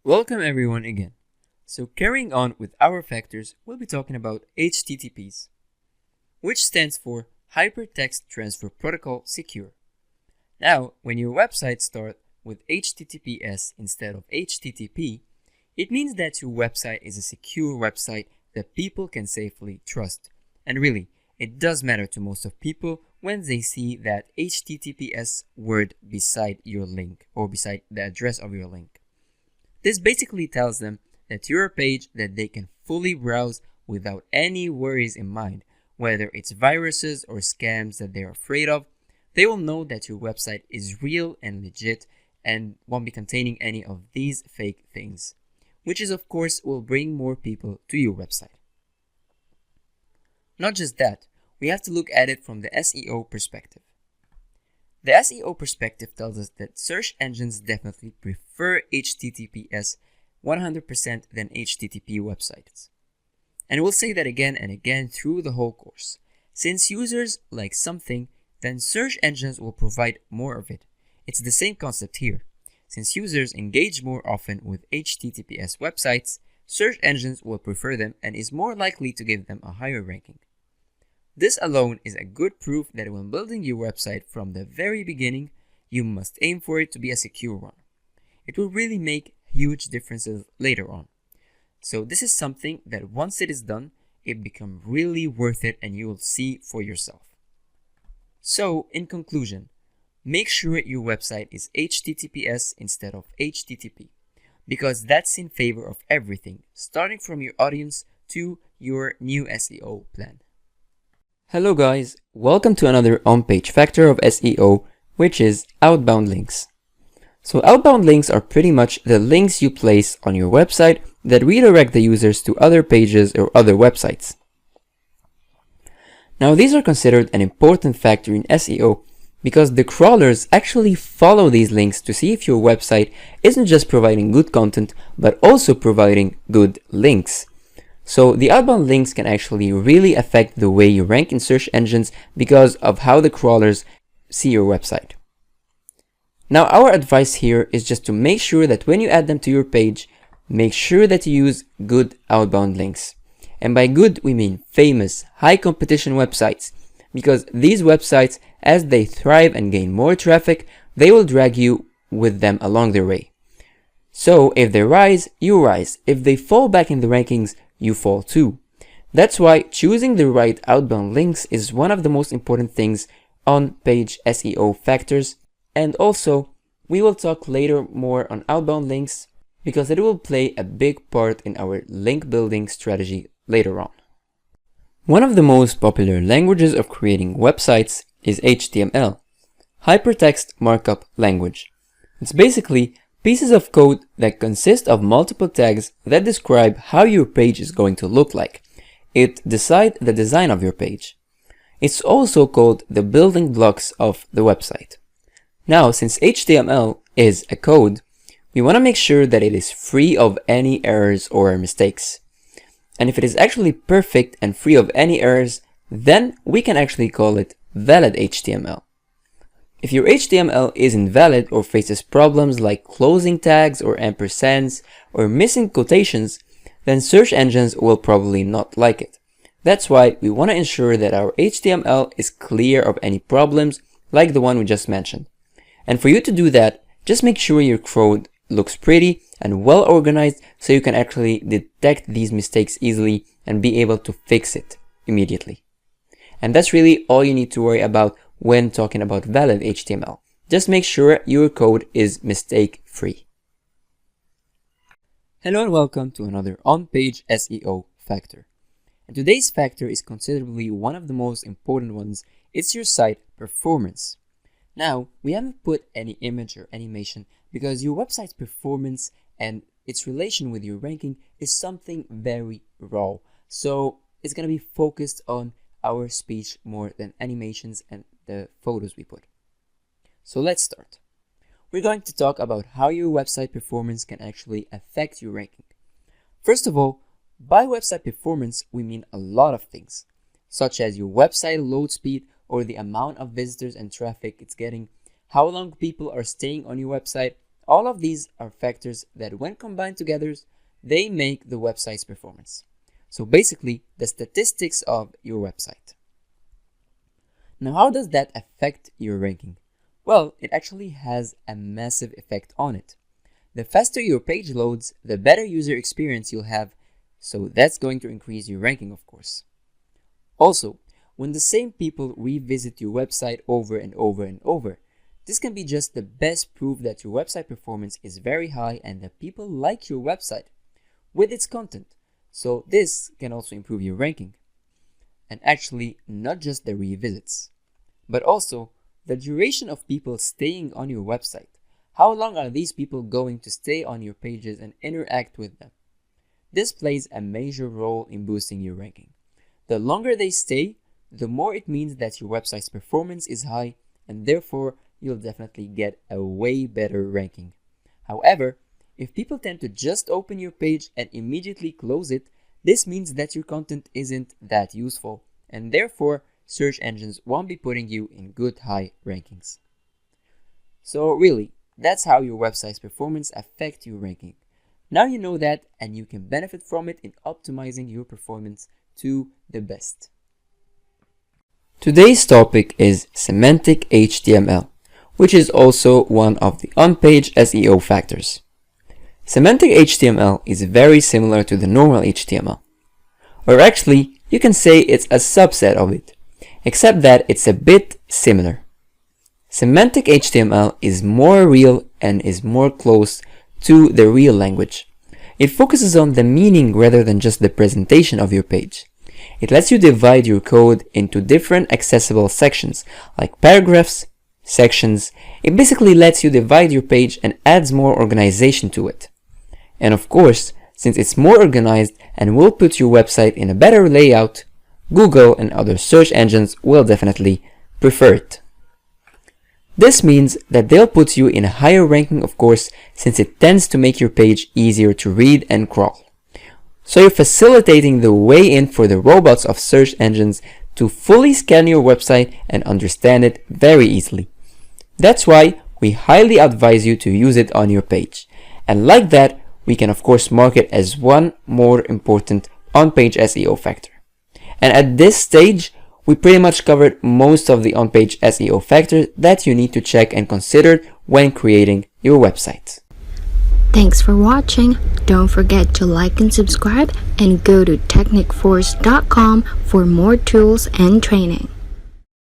Welcome everyone again. So carrying on with our factors, we'll be talking about HTTPs, which stands for Hypertext Transfer Protocol Secure. Now, when your website starts with HTTPS instead of HTTP, it means that your website is a secure website that people can safely trust. And really, it does matter to most of people when they see that HTTPS word beside your link or beside the address of your link. This basically tells them that you're a page that they can fully browse without any worries in mind, whether it's viruses or scams that they're afraid of. They will know that your website is real and legit and won't be containing any of these fake things, which is of course will bring more people to your website. Not just that, we have to look at it from the SEO perspective. The SEO perspective tells us that search engines definitely prefer HTTPS 100% than HTTP websites. And we'll say that again and again through the whole course. Since users like something, then search engines will provide more of it. It's the same concept here. Since users engage more often with HTTPS websites, search engines will prefer them and is more likely to give them a higher ranking. This alone is a good proof that when building your website from the very beginning, you must aim for it to be a secure one. It will really make huge differences later on. So this is something that once it is done, it becomes really worth it and you will see for yourself. So in conclusion, make sure your website is HTTPS instead of HTTP, because that's in favor of everything, starting from your audience to your new SEO plan. Hello guys, welcome to another on-page factor of SEO, which is outbound links. So outbound links are pretty much the links you place on your website that redirect the users to other pages or other websites. Now these are considered an important factor in SEO because the crawlers actually follow these links to see if your website isn't just providing good content but also providing good links. So the outbound links can actually really affect the way you rank in search engines because of how the crawlers see your website. Now our advice here is just to make sure that when you add them to your page, make sure that you use good outbound links. And by good, we mean famous, high competition websites, because these websites, as they thrive and gain more traffic, they will drag you with them along their way. So if they rise, you rise. If they fall back in the rankings, you fall too. That's why choosing the right outbound links is one of the most important things on page SEO factors. And also, we will talk later more on outbound links because it will play a big part in our link building strategy later on. One of the most popular languages of creating websites is HTML, Hypertext Markup Language. It's basically pieces of code that consist of multiple tags that describe how your page is going to look like. It decides the design of your page. It's also called the building blocks of the website. Now, since HTML is a code, we want to make sure that it is free of any errors or mistakes. And if it is actually perfect and free of any errors, then we can actually call it valid HTML. If your HTML is invalid or faces problems like closing tags or ampersands or missing quotations, then search engines will probably not like it. That's why we want to ensure that our HTML is clear of any problems like the one we just mentioned. And for you to do that, just make sure your code looks pretty and well organized so you can actually detect these mistakes easily and be able to fix it immediately. And that's really all you need to worry about when talking about valid HTML. Just make sure your code is mistake-free. Hello and welcome to another on-page SEO factor. And today's factor is considerably one of the most important ones. It's your site performance. Now, we haven't put any image or animation because your website's performance and its relation with your ranking is something very raw. So it's going to be focused on our speech more than animations and the photos we put. So let's start. We're going to talk about how your website performance can actually affect your ranking. First of all, by website performance, we mean a lot of things, such as your website load speed or the amount of visitors and traffic it's getting, how long people are staying on your website. All of these are factors that when combined together, they make the website's performance. So basically, the statistics of your website. Now, how does that affect your ranking? Well, it actually has a massive effect on it. The faster your page loads, the better user experience you'll have, so that's going to increase your ranking, of course. Also, when the same people revisit your website over and over and over, this can be just the best proof that your website performance is very high and that people like your website with its content. So this can also improve your ranking. And actually, not just the revisits, but also the duration of people staying on your website. How long are these people going to stay on your pages and interact with them? This plays a major role in boosting your ranking. The longer they stay, the more it means that your website's performance is high, and therefore you'll definitely get a way better ranking. However, if people tend to just open your page and immediately close it, this means that your content isn't that useful, and therefore search engines won't be putting you in good high rankings. So really, that's how your website's performance affects your ranking. Now you know that, and you can benefit from it in optimizing your performance to the best. Today's topic is Semantic HTML, which is also one of the on-page SEO factors. Semantic HTML is very similar to the normal HTML. Or actually, you can say it's a subset of it, except that it's a bit similar. Semantic HTML is more real and is more close to the real language. It focuses on the meaning rather than just the presentation of your page. It lets you divide your code into different accessible sections, like paragraphs, sections. It basically lets you divide your page and adds more organization to it. And of course, since it's more organized and will put your website in a better layout, Google and other search engines will definitely prefer it. This means that they'll put you in a higher ranking, of course, since it tends to make your page easier to read and crawl. So you're facilitating the way in for the robots of search engines to fully scan your website and understand it very easily. That's why we highly advise you to use it on your page. And like that, we can of course mark it as one more important on-page SEO factor. And at this stage, we pretty much covered most of the on-page SEO factors that you need to check and consider when creating your website. Thanks for watching. Don't forget to like and subscribe and go to technicforce.com for more tools and training.